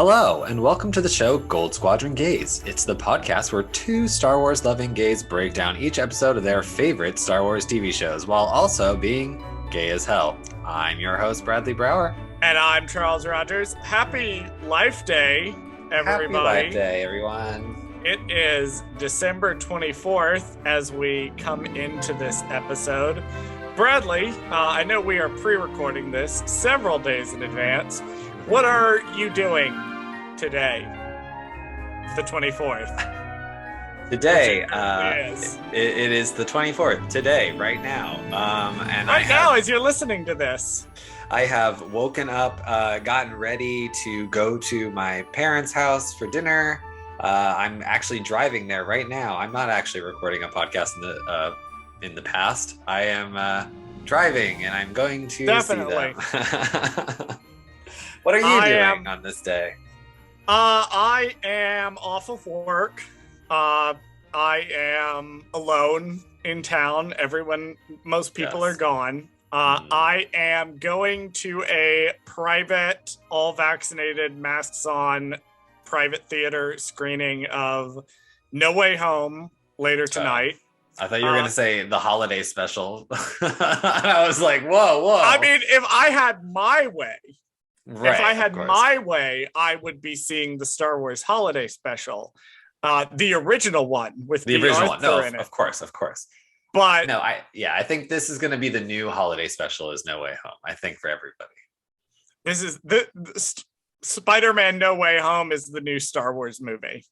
Hello, and welcome to the show Goldsquadrongays. It's the podcast where two Star Wars loving gays break down each episode of their favorite Star Wars TV shows while also being gay as hell. I'm your host, Bradley Brower. And I'm Charles Rogers. Happy Life Day, everybody. Happy Life Day, everyone. It is December 24th as we come into this episode. Bradley, I know we are pre-recording this several days in advance. What are you doing today, the 24th? Today, it is the 24th, today, right now. As you're listening to this. I have woken up, gotten ready to go to my parents' house for dinner. I'm actually driving there right now. I'm not actually recording a podcast in the past. I am driving, and I'm going to Definitely. see them. What are you doing on this day? I am off of work. I am alone in town. Most people are gone. I am going to a private, all-vaccinated, masks-on private theater screening of No Way Home later tonight. I thought you were going to say the holiday special. I was like, whoa. I mean, if I had my way, I would be seeing the Star Wars holiday special, the original one with the original one. No, in it. Of course. But no, I think this is going to be the new holiday special. Is No Way Home. I think for everybody. This is the Spider-Man No Way Home is the new Star Wars movie.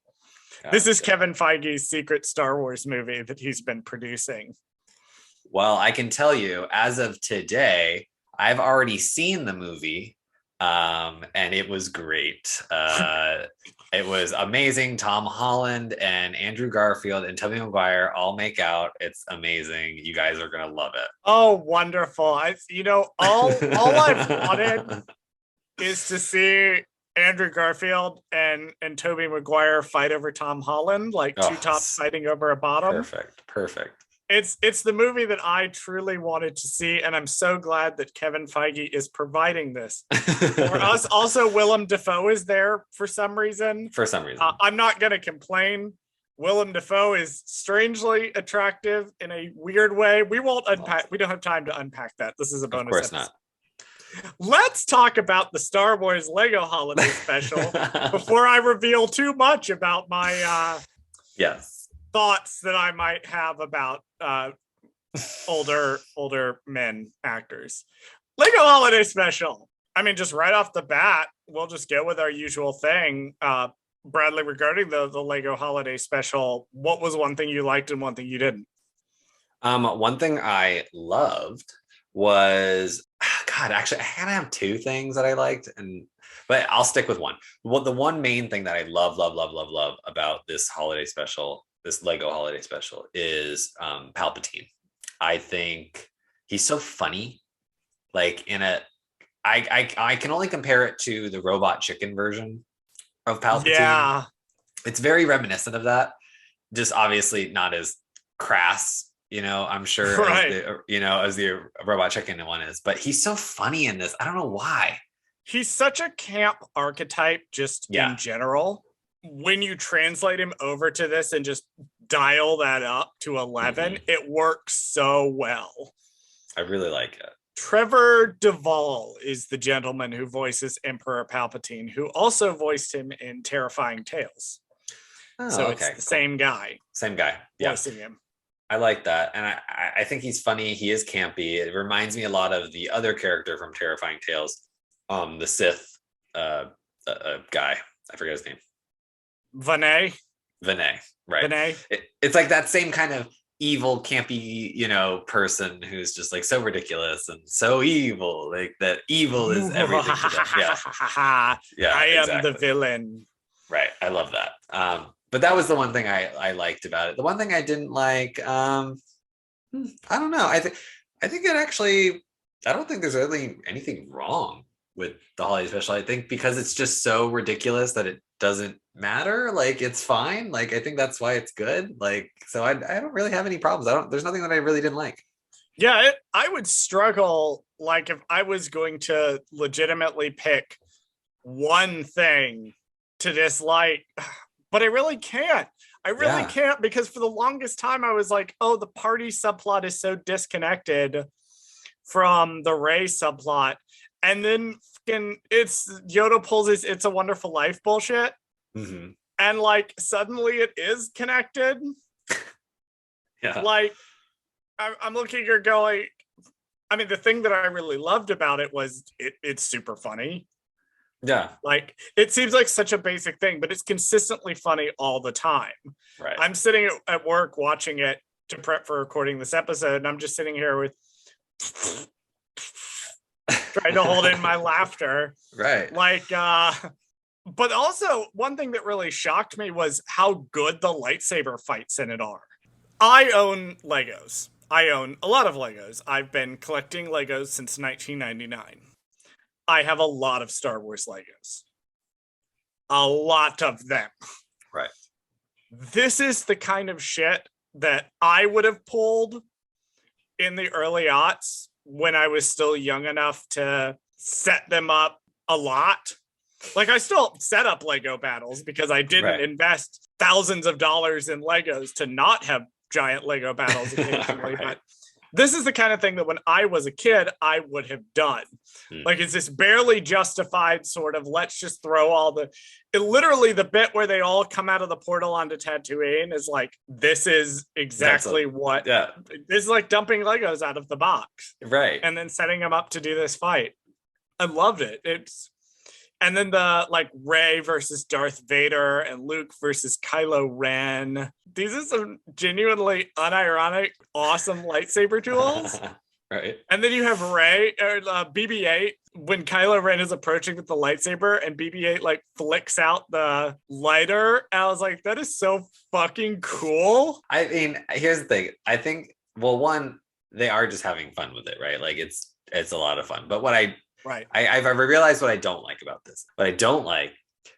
This is Kevin Feige's secret Star Wars movie that he's been producing. Well, I can tell you, as of today, I've already seen the movie. And it was great. It was amazing. Tom Holland and Andrew Garfield and Tobey Maguire all make out. It's amazing. You guys are gonna love it. Oh, wonderful! All I've wanted is to see Andrew Garfield and Tobey Maguire fight over Tom Holland, like two tops fighting over a bottom. Perfect. It's the movie that I truly wanted to see, and I'm so glad that Kevin Feige is providing this for us. Also, Willem Dafoe is there for some reason. I'm not going to complain. Willem Dafoe is strangely attractive in a weird way. We won't unpack. We don't have time to unpack that. This is a bonus. Of course episode. not. Let's talk about the Star Wars Lego Holiday Special before I reveal too much about my thoughts that I might have about older men actors. Lego Holiday Special. I mean, just right off the bat, we'll just go with our usual thing. Bradley, regarding the Lego Holiday Special, what was one thing you liked and one thing you didn't? One thing I loved was, actually, I kind of have two things that I liked, but I'll stick with one. Well, the one main thing that I love about this holiday special, this Lego holiday special, is Palpatine. I think he's so funny. Like I can only compare it to the Robot Chicken version of Palpatine. Yeah, it's very reminiscent of that. Just obviously not as crass, I'm sure, right. as the Robot Chicken one is. But he's so funny in this. I don't know why. He's such a camp archetype, just in general. When you translate him over to this and just dial that up to 11, it works so well. I really like it. Trevor Duvall is the gentleman who voices Emperor Palpatine, who also voiced him in Terrifying Tales. It's the same guy. Voicing him. I like that. And I think he's funny. He is campy. It reminds me a lot of the other character from Terrifying Tales, the Sith guy. I forget his name. Vinay, right? Vinay. It's like that same kind of evil, campy, person who's just like so ridiculous and so evil. Like that evil is everything to them. Yeah, I am the villain. Right. I love that. But that was the one thing I liked about it. The one thing I didn't like, I don't know. I think it actually, I don't think there's really anything wrong with the holiday special. I think because it's just so ridiculous that it doesn't matter. Like, it's fine. Like, I think that's why it's good. Like, so I don't really have any problems. There's nothing that I really didn't like. Yeah, I would struggle. Like, if I was going to legitimately pick one thing to dislike, but I really can't. I really can't, because for the longest time I was like, oh, the party subplot is so disconnected from the Rey subplot. And then it's Yoda pulls his It's a Wonderful Life bullshit. Mm-hmm. And like suddenly it is connected. Yeah. Like I'm looking here going, I mean, the thing that I really loved about it was it's super funny. Yeah. Like it seems like such a basic thing, but it's consistently funny all the time. Right. I'm sitting at work watching it to prep for recording this episode, and I'm just sitting here with trying to hold in my laughter. Right. Like, but also one thing that really shocked me was how good the lightsaber fights in it are. I own Legos. I own a lot of Legos. I've been collecting Legos since 1999. I have a lot of Star Wars Legos. A lot of them. Right. This is the kind of shit that I would have pulled in the early aughts when I was still young enough to set them up a lot. Like I still set up Lego battles because I didn't invest thousands of dollars in Legos to not have giant Lego battles occasionally. But this is the kind of thing that when I was a kid, I would have done. Like it's this barely justified sort of, let's just throw all literally the bit where they all come out of the portal onto Tatooine is like, this is exactly this is like dumping Legos out of the box. Right. And then setting them up to do this fight. I loved it. And then the like Rey versus Darth Vader and Luke versus Kylo Ren. These are some genuinely unironic, awesome lightsaber duels. Right. And then you have Rey or BB-8 when Kylo Ren is approaching with the lightsaber and BB-8 like flicks out the lighter. And I was like, that is so fucking cool. I mean, here's the thing. I think, well, one, they are just having fun with it, right? Like it's a lot of fun. But what I've realized what I don't like about this. What I don't like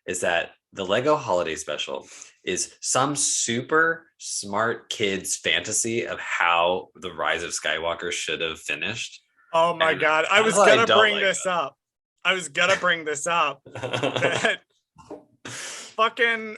is that the Lego Holiday Special is some super smart kid's fantasy of how the Rise of Skywalker should have finished. Oh my God. I was going to bring this up. I was going to bring this up. That fucking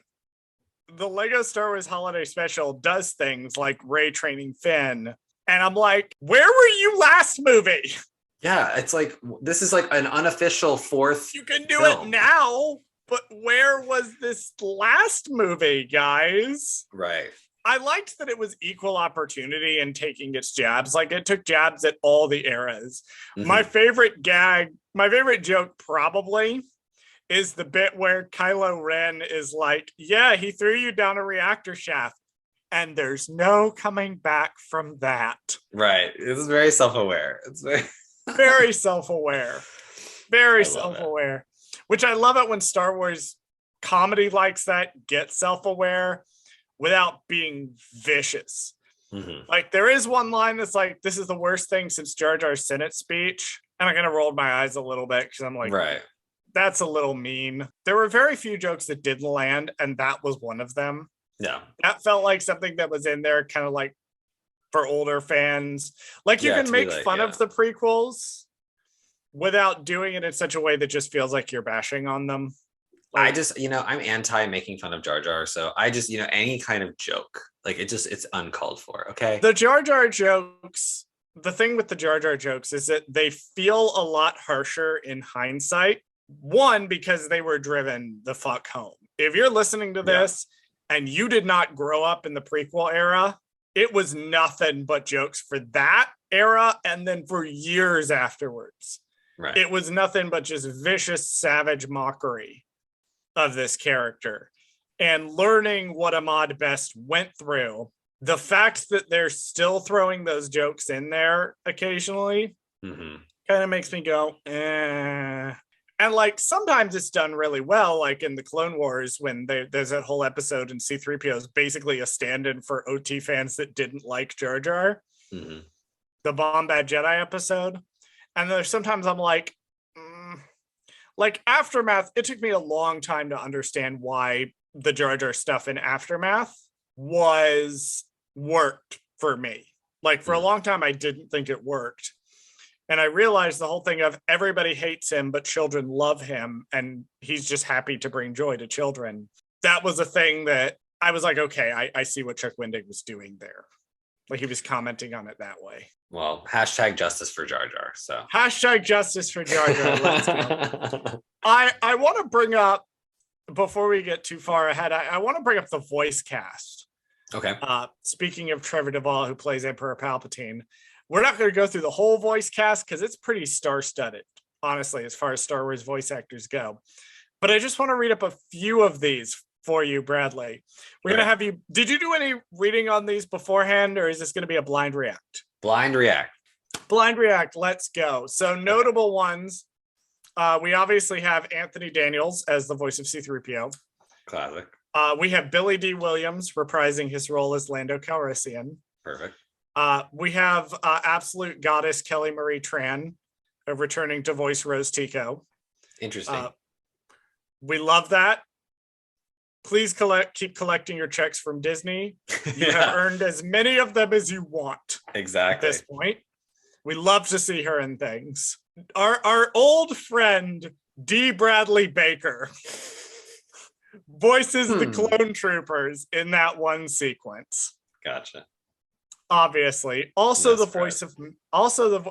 the Lego Star Wars Holiday Special does things like Rey training Finn. And I'm like, where were you last movie? Yeah, it's like, this is like an unofficial fourth. You can do it now, but where was this last movie, guys? Right. I liked that it was equal opportunity in taking its jabs. Like it took jabs at all the eras. Mm-hmm. My favorite joke probably is the bit where Kylo Ren is like, yeah, he threw you down a reactor shaft and there's no coming back from that. Right. It's very self-aware. It's very self-aware. Very self-aware. Which I love it when Star Wars comedy likes that, get self-aware without being vicious. Mm-hmm. Like there is one line that's like, this is the worst thing since Jar Jar's Senate speech. And I kind of rolled my eyes a little bit because I'm like, right, that's a little mean. There were very few jokes that didn't land, and that was one of them. Yeah. That felt like something that was in there kind of like for older fans. Like you can make fun of the prequels without doing it in such a way that just feels like you're bashing on them. Like, I just, I'm anti making fun of Jar Jar. So I just, any kind of joke, like it's uncalled for. Okay. The Jar Jar jokes, the thing with the Jar Jar jokes is that they feel a lot harsher in hindsight. One, because they were driven the fuck home. If you're listening to this and you did not grow up in the prequel era, it was nothing but jokes for that era and then for years afterwards. Right. It was nothing but just vicious, savage mockery of this character. And learning what Ahmad Best went through, the fact that they're still throwing those jokes in there occasionally kind of makes me go, eh. And like sometimes it's done really well, like in the Clone Wars when there's that whole episode and C-3PO is basically a stand-in for OT fans that didn't like Jar Jar. The Bombad Jedi episode. And there's sometimes I'm like Aftermath, it took me a long time to understand why the Jar Jar stuff in Aftermath worked for me. Like for a long time, I didn't think it worked. And I realized the whole thing of everybody hates him, but children love him. And he's just happy to bring joy to children. That was a thing that I was like, okay, I see what Chuck Wendig was doing there. Like he was commenting on it that way. Well, hashtag justice for Jar Jar. So hashtag justice for Jar Jar. Let's go. I want to bring up, before we get too far ahead, I want to bring up the voice cast. Okay. Speaking of Trevor Duvall, who plays Emperor Palpatine, we're not going to go through the whole voice cast because it's pretty star-studded, honestly, as far as Star Wars voice actors go. But I just want to read up a few of these for you, Bradley. We're going to have you. Did you do any reading on these beforehand, or is this going to be a blind react? Blind react. Blind react. Let's go. So notable ones. We obviously have Anthony Daniels as the voice of C-3PO. Classic. We have Billy D. Williams reprising his role as Lando Calrissian. Perfect. We have absolute goddess Kelly Marie Tran returning to voice Rose Tico. Interesting. We love that. Please keep collecting your checks from Disney. You have earned as many of them as you want. Exactly. At this point, we love to see her in things. Our old friend D. Bradley Baker voices the clone troopers in that one sequence. Gotcha. Obviously, also the voice of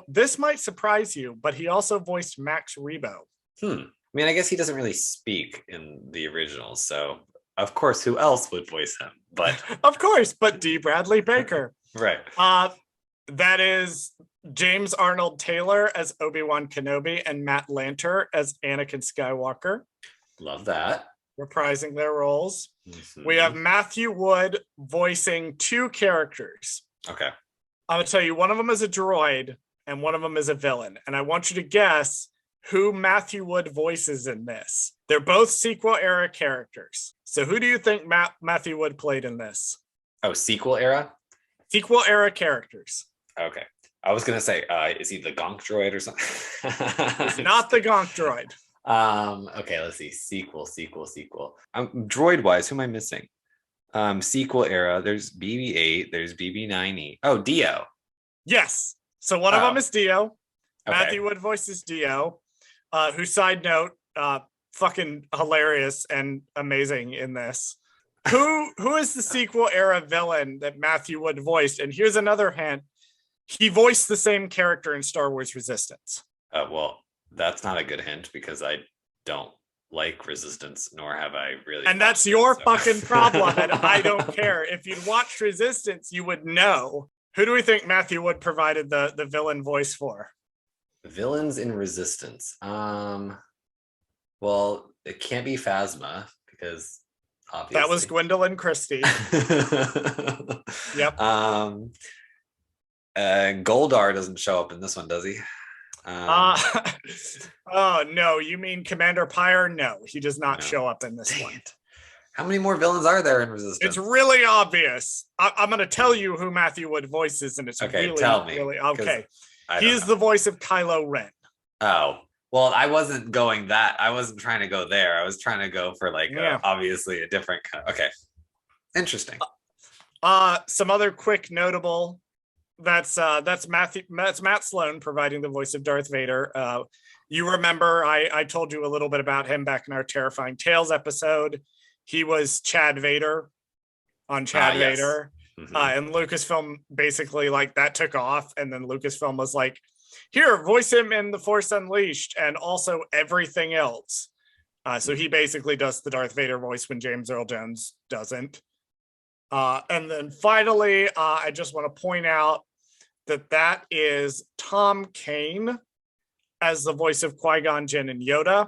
this might surprise you, but he also voiced Max Rebo. I mean, I guess he doesn't really speak in the original, so of course, who else would voice him? But of course, but D. Bradley Baker. Right. That is James Arnold Taylor as Obi-Wan Kenobi and Matt Lanter as Anakin Skywalker. Love that. Reprising their roles. Mm-hmm. We have Matthew Wood voicing two characters. Okay. I'm going to tell you, one of them is a droid and one of them is a villain. And I want you to guess who Matthew Wood voices in this. They're both sequel era characters. So who do you think Matthew Wood played in this? Oh, sequel era? Sequel era characters. Okay. I was going to say, is he the Gonk droid or something? It's not the Gonk droid. Okay, let's see. Sequel. Droid wise, who am I missing? Sequel era. There's BB-8. There's BB-9E. Oh, Dio. Yes. So one of them is Dio. Okay. Matthew Wood voices Dio, who, side note, fucking hilarious and amazing in this. Who is the sequel era villain that Matthew Wood voiced? And here's another hint. He voiced the same character in Star Wars Resistance. Well, that's not a good hint because I don't like Resistance, nor have I really. And that's your fucking problem, and I don't care. If you'd watched Resistance, you would know. Who do we think Matthew Wood provided the villain voice for? Villains in Resistance. Well, it can't be Phasma because obviously that was Gwendolyn Christie. Yep. Goldar doesn't show up in this one, does he? Oh no, you mean Commander Pyre? No, he does not show up in this one. How many more villains are there in Resistance? It's really obvious. I'm going to tell you who Matthew Wood voices, and it's okay. Really, tell me. Really okay. He's the voice of Kylo Ren. Oh, well, I wasn't going that. I wasn't trying to go there. I was trying to go for obviously a different kind. Okay, interesting. Some other quick notable. That's Matt Sloan providing the voice of Darth Vader. You remember I told you a little bit about him back in our Terrifying Tales episode. He was Chad Vader on Chad Vader. Mm-hmm. And Lucasfilm basically that took off, and then Lucasfilm was like, here, voice him in The Force Unleashed and also everything else. So he basically does the Darth Vader voice when James Earl Jones doesn't. And then finally, I just want to point out that is Tom Kane as the voice of Qui-Gon Jinn and Yoda,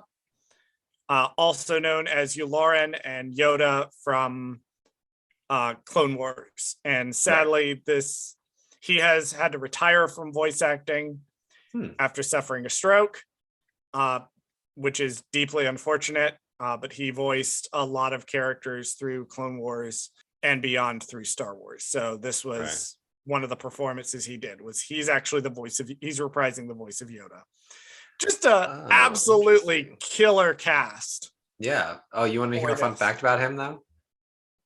also known as Yularen and Yoda from Clone Wars. And sadly, he has had to retire from voice acting after suffering a stroke, which is deeply unfortunate. But he voiced a lot of characters through Clone Wars and beyond through Star Wars. So this was one of the performances he did. He's actually he's reprising the voice of Yoda. Just a absolutely killer cast. Yeah. Oh, you want to hear a fun fact about him though?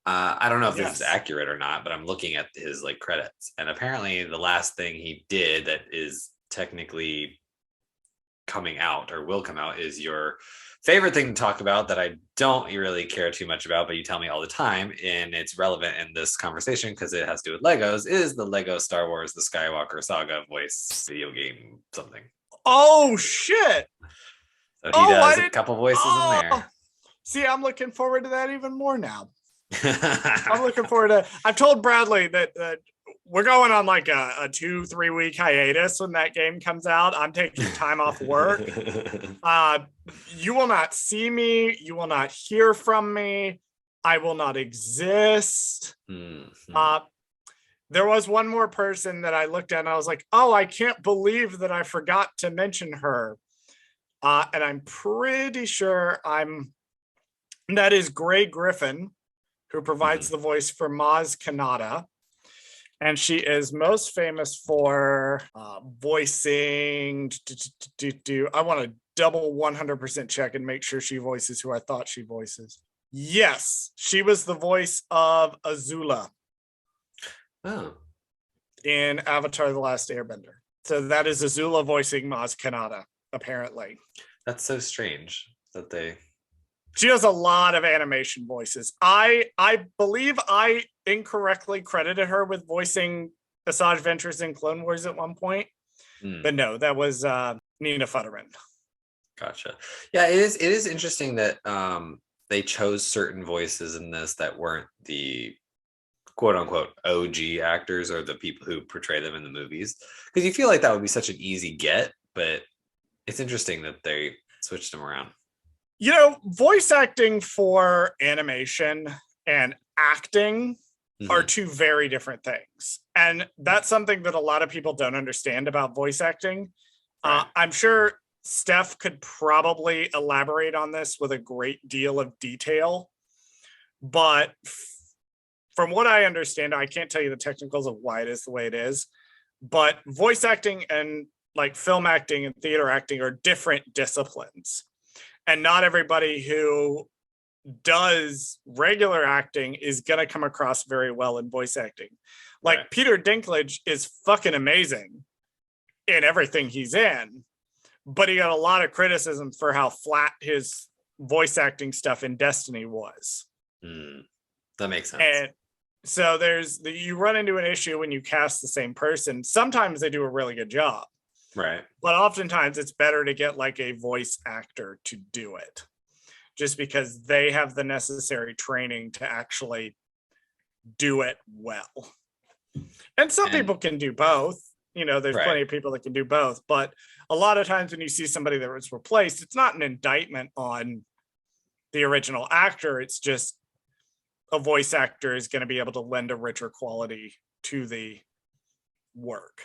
I don't know if this is accurate or not, but I'm looking at his credits, and apparently the last thing he did that is technically coming out or will come out is your favorite thing to talk about that I don't really care too much about, but you tell me all the time, and it's relevant in this conversation because it has to do with Legos, is the Lego Star Wars The Skywalker Saga voice video game something. Oh, shit. So he does a couple voices in there. See, I'm looking forward to that even more now. I'm looking forward to. I've told Bradley that we're going on like a 2-3 week hiatus when that game comes out. I'm taking time off work. You will not see me. You will not hear from me. I will not exist. Mm-hmm. There was one more person that I looked at and I was like, oh, I can't believe that I forgot to mention her. And I'm pretty sure that is Griffin, who provides the voice for Maz Kanata. And she is most famous for voicing. I want to double 100% check and make sure she voices who I thought she voices. Yes, she was the voice of Azula. Oh. In Avatar: The Last Airbender. So that is Azula voicing Maz Kanata, apparently. That's so strange that they... She has a lot of animation voices. I believe I incorrectly credited her with voicing Asajj Ventress in Clone Wars at one point. But no, that was Nina Futterman. Gotcha. Yeah, it is interesting that they chose certain voices in this that weren't the quote unquote OG actors or the people who portray them in the movies. Because you feel like that would be such an easy get, but it's interesting that they switched them around. You know, voice acting for animation and acting are two very different things. And that's something that a lot of people don't understand about voice acting. Right. I'm sure Steph could probably elaborate on this with a great deal of detail. But from what I understand, I can't tell you the technicals of why it is the way it is. But voice acting and like film acting and theater acting are different disciplines. And not everybody who does regular acting is going to come across very well in voice acting. Like right. Peter Dinklage is fucking amazing in everything he's in, but he got a lot of criticism for how flat his voice acting stuff in Destiny was. That makes sense. And so you run into an issue when you cast the same person. Sometimes they do a really good job. Right. But oftentimes it's better to get like a voice actor to do it just because they have the necessary training to actually do it well. And some people can do both. You know, there's plenty of people that can do both. But a lot of times when you see somebody that was replaced, it's not an indictment on the original actor. It's just a voice actor is going to be able to lend a richer quality to the work.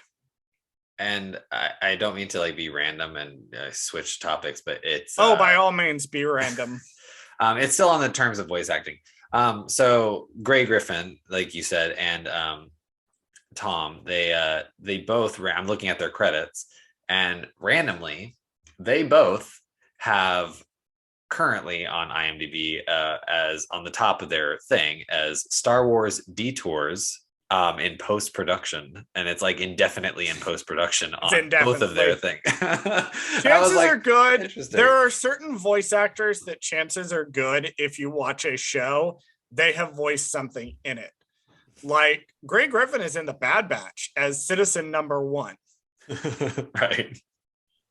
And I don't mean to like be random and switch topics, but it's by all means be random. It's still on the terms of voice acting. So Griffin, like you said, and Tom, they both I'm looking at their credits, and randomly they both have currently on IMDb as on the top of their thing as Star Wars Detours in post-production, and it's like indefinitely in post-production on both of their thing. Chances are good. There are certain voice actors that chances are good if you watch a show, they have voiced something in it. Like Griffin is in The Bad Batch as Citizen Number 1. Right.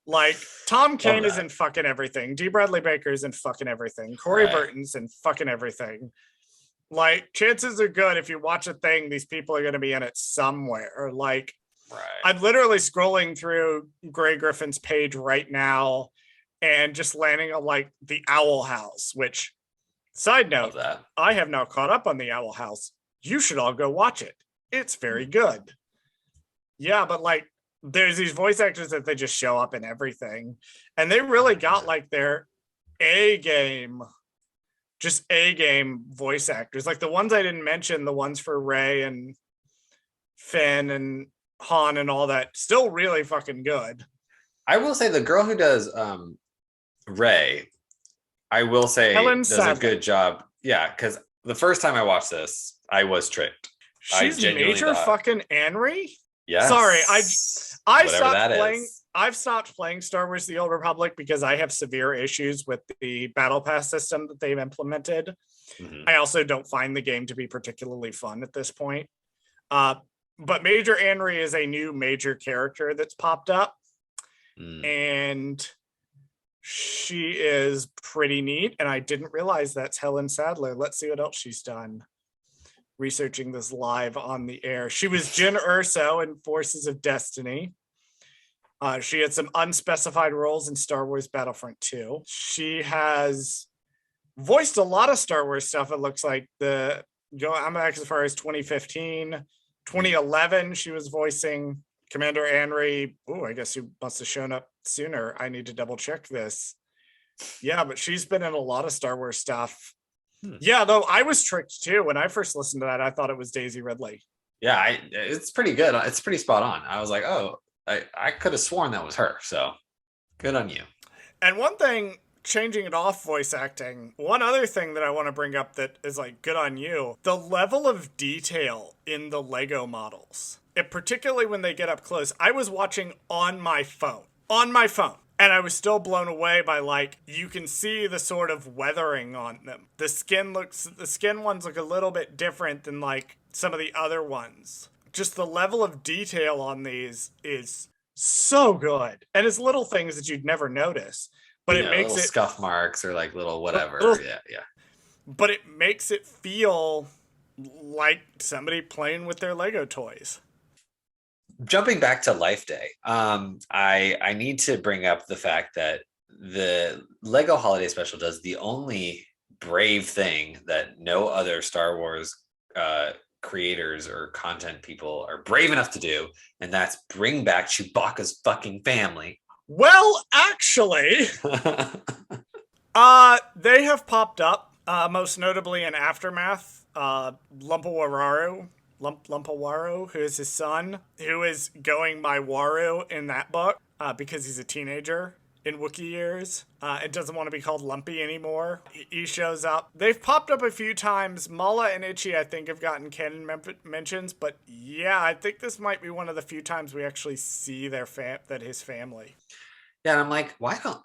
Like Tom Kane is in fucking everything. D. Bradley Baker is in fucking everything. Corey Burton's in fucking everything. Like, chances are good if you watch a thing, these people are going to be in it somewhere. Like, I'm literally scrolling through Griffin's page right now and just landing on, like, the Owl House, which, side note, I have now caught up on the Owl House. You should all go watch it. It's very good. Yeah, but, like, there's these voice actors that they just show up in everything. And they really got, like, their A-game voice actors, like the ones I didn't mention, the ones for Rey and Finn and Han and all that, still really fucking good. I will say the girl who does Rey, I will say does a good job. Yeah, because the first time I watched this, I was tricked. She's major fucking Anri. Sorry, I Whatever stopped that playing. is. I've stopped playing Star Wars: The Old Republic because I have severe issues with the battle pass system that they've implemented. Mhm. I also don't find the game to be particularly fun at this point. But Major Anri is a new major character that's popped up, and she is pretty neat. And I didn't realize that's Helen Sadler. Let's see what else she's done. Researching this live on the air. She was Jyn Erso in Forces of Destiny. She had some unspecified roles in Star Wars Battlefront 2. She has voiced a lot of Star Wars stuff. It looks like I'm back as far as 2015, 2011. She was voicing Commander Anri. Oh, I guess she must have shown up sooner. I need to double check this. Yeah, but she's been in a lot of Star Wars stuff. Yeah, though I was tricked too. When I first listened to that, I thought it was Daisy Ridley. Yeah, it's pretty good. It's pretty spot on. I was like, oh, I could have sworn that was her. So good on you. And one thing, changing it off voice acting, one other thing that I want to bring up that is like good on you, the level of detail in the Lego models. Particularly when they get up close. I was watching on my phone. And I was still blown away by, like, you can see the sort of weathering on them. The skin ones look a little bit different than, like, some of the other ones. Just the level of detail on these is so good. And it's little things that you'd never notice. But it makes it scuff marks or like little whatever. Yeah. But it makes it feel like somebody playing with their Lego toys. Jumping back to Life Day, I need to bring up the fact that the Lego Holiday Special does the only brave thing that no other Star Wars creators or content people are brave enough to do, and that's bring back Chewbacca's fucking family. Well, actually, they have popped up, most notably in Aftermath, Lumpawaru, who is his son, who is going by Waru in that book because he's a teenager in Wookiee years. It doesn't want to be called Lumpy anymore. He shows up. They've popped up a few times. Mala and Itchy, I think, have gotten canon mentions, but yeah, I think this might be one of the few times we actually see that his family. Yeah, and I'm like, why don't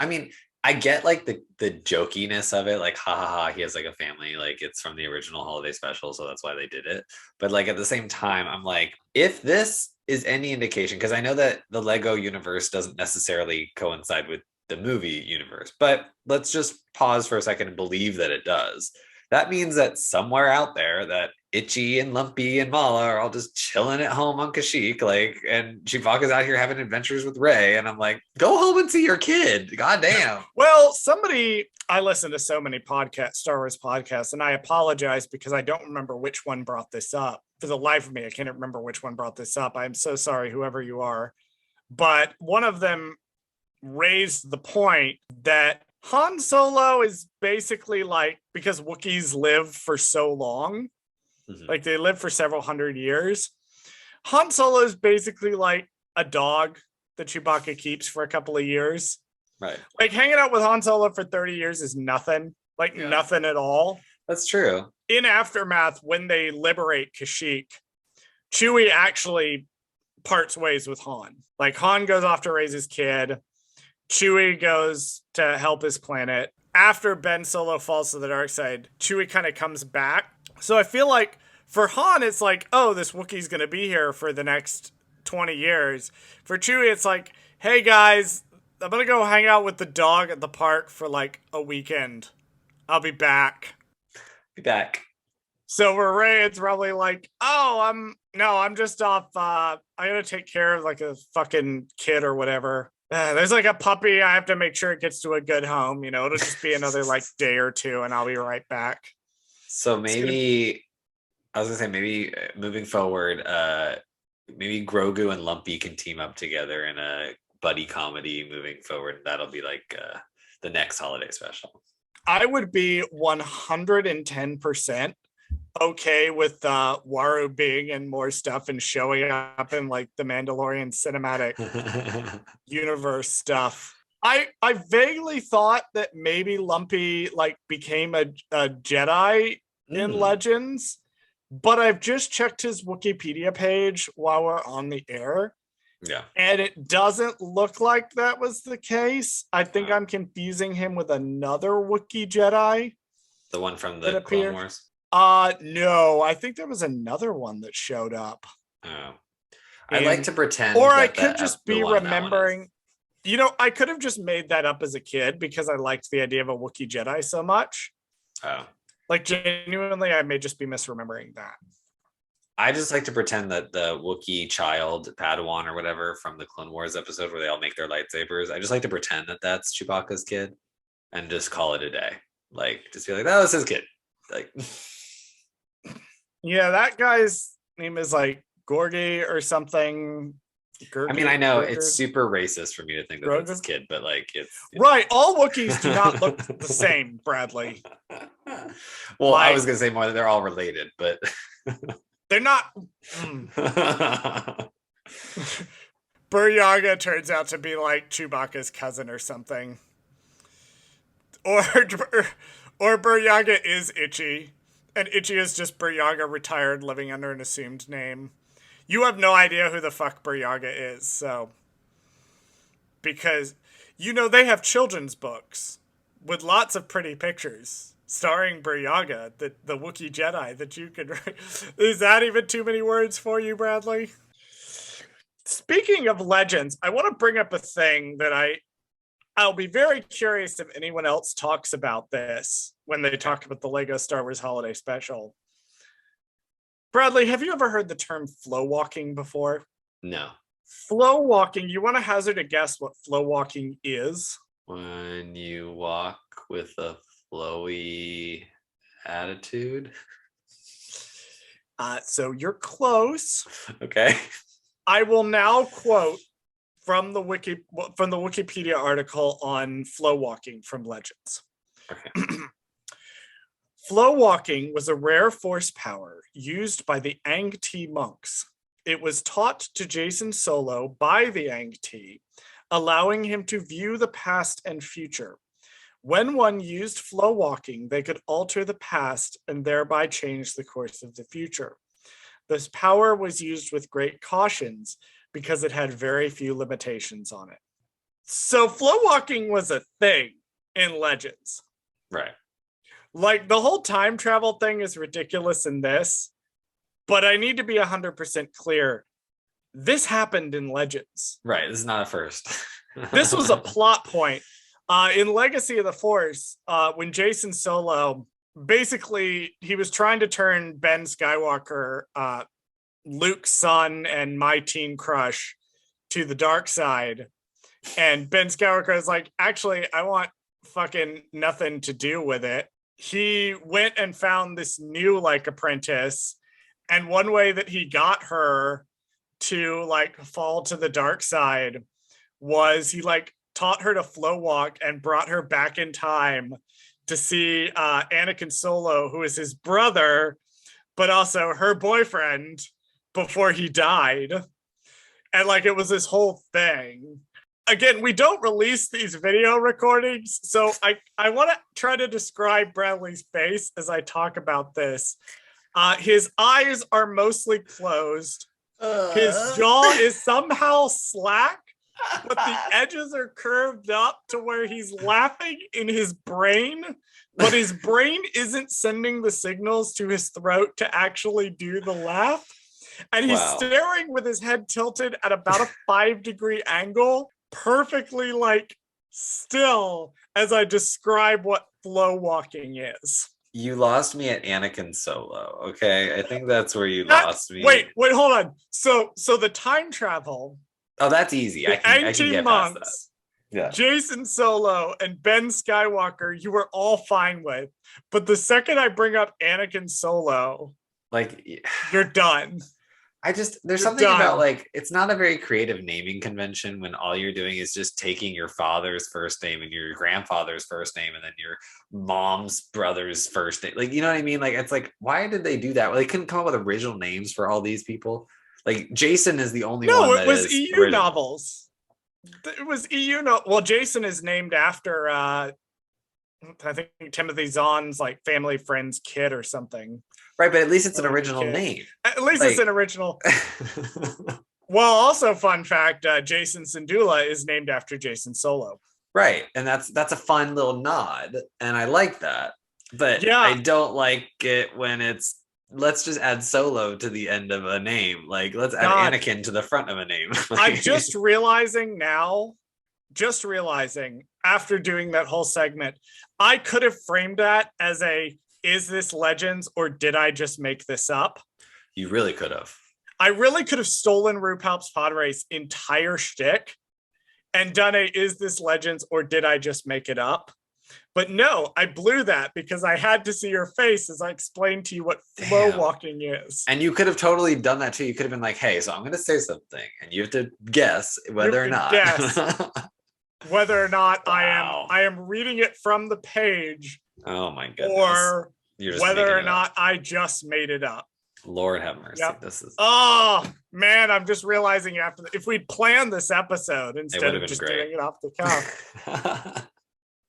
I get like the jokiness of it, like ha ha ha, he has like a family, like it's from the original holiday special, so that's why they did it. But like at the same time, I'm like, if this is any indication, because I know that the Lego universe doesn't necessarily coincide with the movie universe, but let's just pause for a second and believe that it does. That means that somewhere out there that Itchy and Lumpy and Mala are all just chilling at home on Kashyyyk, like, and Chewbacca's out here having adventures with Rey, and I'm like, go home and see your kid. God damn. Well, I listen to so many Star Wars podcasts, and I apologize because I don't remember which one brought this up. For the life of me, I can't remember which one brought this up. I'm so sorry, whoever you are. But one of them raised the point that Han Solo is basically like, because Wookiees live for so long, like they live for several hundred years, Han Solo is basically like a dog that Chewbacca keeps for a couple of years. Right. Like hanging out with Han Solo for 30 years is nothing. Nothing at all. That's true. In Aftermath, when they liberate Kashyyyk, Chewie actually parts ways with Han. Like Han goes off to raise his kid. Chewie goes to help his planet. After Ben Solo falls to the dark side, Chewie kind of comes back. So I feel like for Han, it's like, oh, this Wookiee's going to be here for the next 20 years. For Chewie, it's like, hey guys, I'm going to go hang out with the dog at the park for like a weekend. I'll be back. So for Rey, it's probably like, oh, I'm just off. I gotta take care of like a fucking kid or whatever. There's like a puppy. I have to make sure it gets to a good home. It'll just be another like day or two, and I'll be right back. So maybe I was gonna say maybe moving forward, maybe Grogu and Lumpy can team up together in a buddy comedy moving forward. That'll be like the next holiday special. I would be 110% okay with Waru being in more stuff and showing up in like the Mandalorian cinematic universe stuff. I vaguely thought that maybe Lumpy like became a Jedi in Legends, but I've just checked his Wikipedia page while we're on the air. Yeah. And it doesn't look like that was the case. I think I'm confusing him with another Wookiee Jedi. The one from the Clone Wars? No, I think there was another one that showed up. Oh. I like to pretend. Or I could just be remembering. You know, I could have just made that up as a kid because I liked the idea of a Wookiee Jedi so much. Oh. Like, genuinely, I may just be misremembering that. I just like to pretend that the Wookiee child, Padawan or whatever from the Clone Wars episode where they all make their lightsabers, I just like to pretend that that's Chewbacca's kid and just call it a day. Like, just be like, that was his kid. Like, yeah, that guy's name is like Gorgie or something. I mean, I know it's super racist for me to think that that's his kid, but like, it's right. All Wookiees do not look the same, Bradley. Well, I was gonna say more that they're all related, but they're not. Buryaga turns out to be like Chewbacca's cousin or something. Or Buryaga is Itchy, and Itchy is just Buryaga retired living under an assumed name. You have no idea who the fuck Buryaga is, so. Because, you know, they have children's books with lots of pretty pictures starring Buryaga, the Wookiee Jedi that you could write. Is that even too many words for you, Bradley? Speaking of legends, I want to bring up a thing that I'll be very curious if anyone else talks about this when they talk about the Lego Star Wars Holiday Special. Bradley, have you ever heard the term flow walking before? No. Flow walking, you want to hazard a guess what flow walking is? When you walk with a flowy attitude. So you're close. Okay. I will now quote from the Wikipedia article on flow walking from Legends. Okay. Flow walking was a rare force power used by the Ang-T monks. It was taught to Jacen Solo by the Ang-T, allowing him to view the past and future. When one used flow walking, they could alter the past and thereby change the course of the future. This power was used with great cautions because it had very few limitations on it. So flow walking was a thing in Legends. Right. Like, the whole time travel thing is ridiculous in this, but I need to be 100% clear. This happened in Legends. Right. This is not a first. This was a plot point. In Legacy of the Force, when Jacen Solo, basically, he was trying to turn Ben Skywalker, Luke's son and my teen crush, to the dark side. And Ben Skywalker is like, actually, I want fucking nothing to do with it. He went and found this new like apprentice, and one way that he got her to like fall to the dark side was he like taught her to flow walk and brought her back in time to see Anakin Solo, who is his brother, but also her boyfriend before he died. And like, it was this whole thing. Again, we don't release these video recordings, so I want to try to describe Bradley's face as I talk about this. His eyes are mostly closed. His jaw is somehow slack, but the edges are curved up to where he's laughing in his brain, but his brain isn't sending the signals to his throat to actually do the laugh. And he's staring with his head tilted at about a 5-degree angle, perfectly like still as I describe what flow walking is. You lost me at Anakin Solo. Okay, I think that's where you lost me. Wait, hold on. So the time travel. Oh, that's easy. I can get past that. Yeah. Jacen Solo and Ben Skywalker, you were all fine with, but the second I bring up Anakin Solo, like, you're done. There's something about like, it's not a very creative naming convention when all you're doing is just taking your father's first name and your grandfather's first name and then your mom's brother's first name. Like, you know what I mean? Like, it's like, why did they do that? Well, they couldn't come up with original names for all these people. Like, Jacen is the only one. No, it was EU original. Novels. It was EU. Well, Jacen is named after, I think Timothy Zahn's like family friend's kid or something. Right, but at least it's an original name. At least it's an original. Well, also fun fact, Jason Syndulla is named after Jason Solo. Right, and that's a fun little nod, and I like that. But yeah. I don't like it when it's let's just add Solo to the end of a name. Like, let's add Anakin to the front of a name. I'm just realizing now, after doing that whole segment, I could have framed that as is this Legends or did I just make this up? You really could have. I really could have stolen RuPaul's Pod Race entire shtick and done is this Legends or did I just make it up? But no, I blew that because I had to see your face as I explained to you what flow walking is. And you could have totally done that too. You could have been like, hey, so I'm going to say something and you have to guess whether or not. Whether or not I am reading it from the page. Oh my goodness. Or whether or not I just made it up. Lord have mercy. Yep. This is. Oh man, I'm just realizing if we'd planned this episode instead of just doing it off the cuff.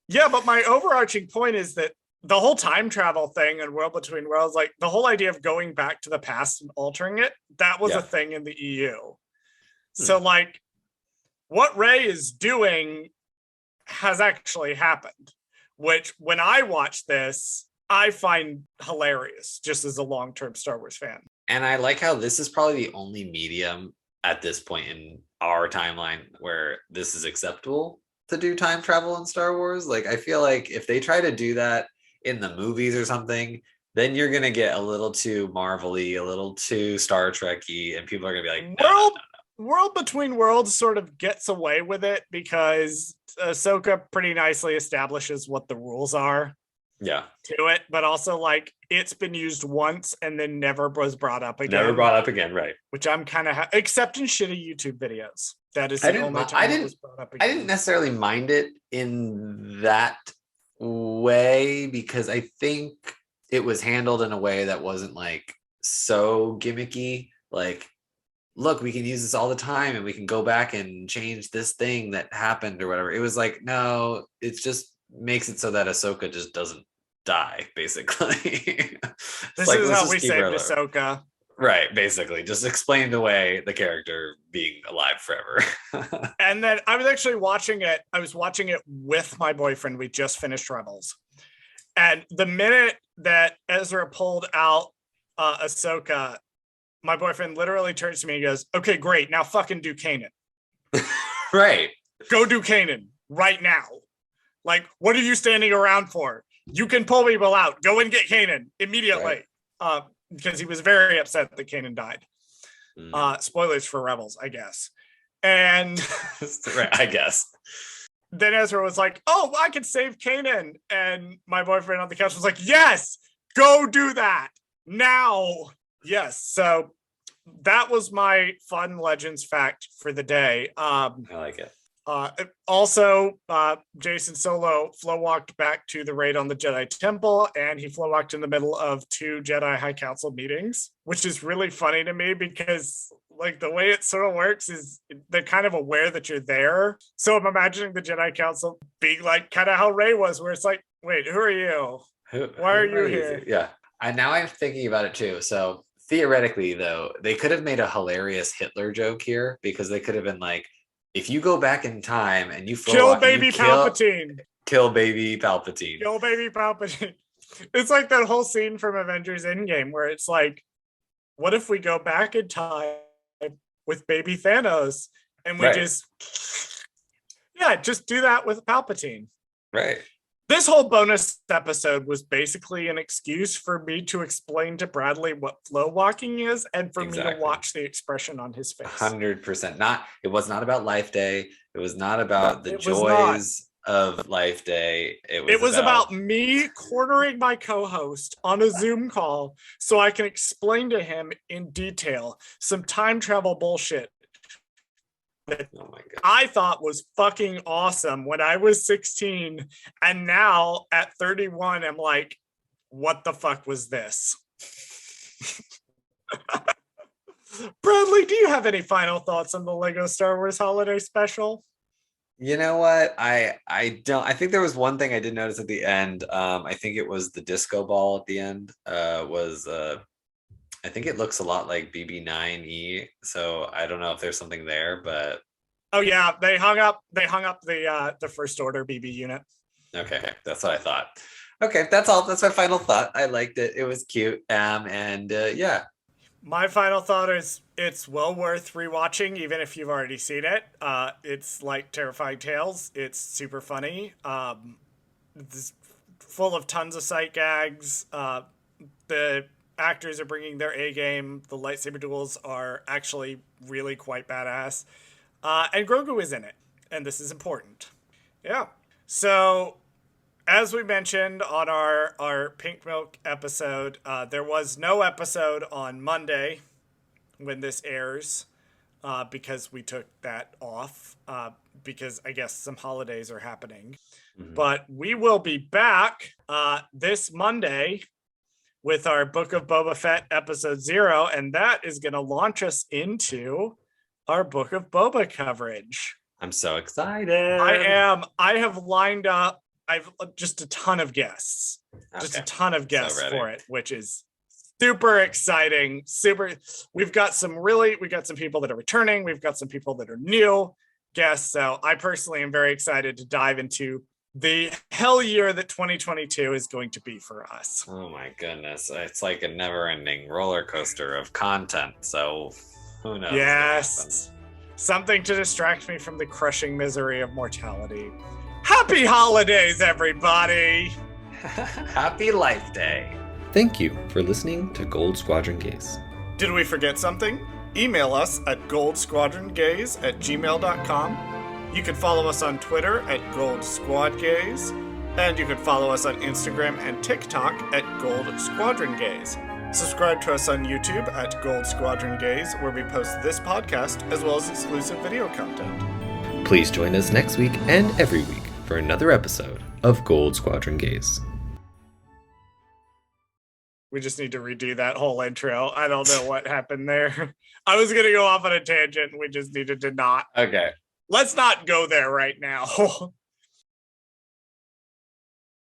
Yeah, but my overarching point is that the whole time travel thing and World Between Worlds, like the whole idea of going back to the past and altering it, that was a thing in the EU. So like what Rey is doing has actually happened, which when I watch this, I find hilarious just as a long-term Star Wars fan. And I like how this is probably the only medium at this point in our timeline where this is acceptable to do time travel in Star Wars. Like, I feel like if they try to do that in the movies or something, then you're going to get a little too Marvel-y, a little too Star Trek-y, and people are going to be like, no. World Between Worlds sort of gets away with it because Ahsoka pretty nicely establishes what the rules are. Yeah. To it, but also like it's been used once and then never was brought up again. Never brought up again, right? Which I'm kind of except in shitty YouTube videos. That is the only time it was brought up again. I didn't necessarily mind it in that way because I think it was handled in a way that wasn't like so gimmicky. Like, look, we can use this all the time and we can go back and change this thing that happened or whatever. It was like, no, it's just makes it so that Ahsoka just doesn't die, basically. This is how we saved Ahsoka. Right, basically. Just explained away the character being alive forever. And then I was actually watching it. I was watching it with my boyfriend. We just finished Rebels. And the minute that Ezra pulled out Ahsoka, my boyfriend literally turns to me and goes, okay, great. Now fucking do Kanan. Right. Go do Kanan right now. Like, what are you standing around for? You can pull people out. Go and get Kanan immediately. Right. Because he was very upset that Kanan died. Spoilers for Rebels, I guess. And right, I guess. Then Ezra was like, oh, I can save Kanan. And my boyfriend on the couch was like, yes, go do that now. Yes. So that was my fun Legends fact for the day. I like it. Also, Jason Solo flow walked back to the raid on the Jedi Temple, and he flow walked in the middle of 2 Jedi High Council meetings, which is really funny to me because, like, the way it sort of works is they're kind of aware that you're there. So I'm imagining the Jedi Council being like kind of how Rey was, where it's like, wait, who are you? Why are you here? Yeah. And now I'm thinking about it too. So theoretically, though, they could have made a hilarious Hitler joke here because they could have been like, if you go back in time and you kill baby Palpatine. Kill baby Palpatine. Kill baby Palpatine. It's like that whole scene from Avengers Endgame where it's like, what if we go back in time with baby Thanos and we just do that with Palpatine. Right. This whole bonus episode was basically an excuse for me to explain to Bradley what flow walking is and for me to watch the expression on his face. 100%. It was not about Life Day. It was not about the joys of Life Day. It was about me cornering my co-host on a Zoom call so I can explain to him in detail some time travel bullshit that I thought was fucking awesome when I was 16, and now at 31 I'm like, what the fuck was this? Bradley, do you have any final thoughts on the Lego Star Wars Holiday Special? You know what? I don't. I think there was one thing I did notice at the end. I think it was the disco ball at the end. I think it looks a lot like BB9E. So I don't know if there's something there, but Oh yeah, they hung up the first order BB unit. okay, that's what I thought. Okay, that's all. That's my final thought. I liked it. It was cute. Yeah. My final thought is it's well worth rewatching, even if you've already seen it. It's like Terrifying Tales. It's super funny. It's full of tons of sight gags. The actors are bringing their A game. The lightsaber duels are actually really quite badass. And Grogu is in it, and this is important. Yeah. So, as we mentioned on our Pink Milk episode, there was no episode on Monday when this airs because we took that off because I guess some holidays are happening. Mm-hmm. But we will be back this Monday with our Book of Boba Fett episode 0, and that is going to launch us into our Book of Boba coverage. I'm so excited. I have lined up I've just a ton of guests, just a ton of guests for it, which is super exciting. We've got some people that are returning. We've got some people that are new guests. So I personally am very excited to dive into the hell year that 2022 is going to be for us. Oh my goodness. It's like a never ending roller coaster of content. So who knows? Yes. Something to distract me from the crushing misery of mortality. Happy holidays, everybody! Happy Life Day. Thank you for listening to Gold Squadron Gays. Did we forget something? Email us at goldsquadrongays@gmail.com. You can follow us on Twitter at goldsquadgays, and you can follow us on Instagram and TikTok at goldsquadrongays. Subscribe to us on YouTube at Gold Squadron Gays, where we post this podcast as well as exclusive video content. Please join us next week and every week for another episode of Gold Squadron Gays. We just need to redo that whole intro. I don't know what happened there. I was going to go off on a tangent and we just needed to not. Okay. Let's not go there right now.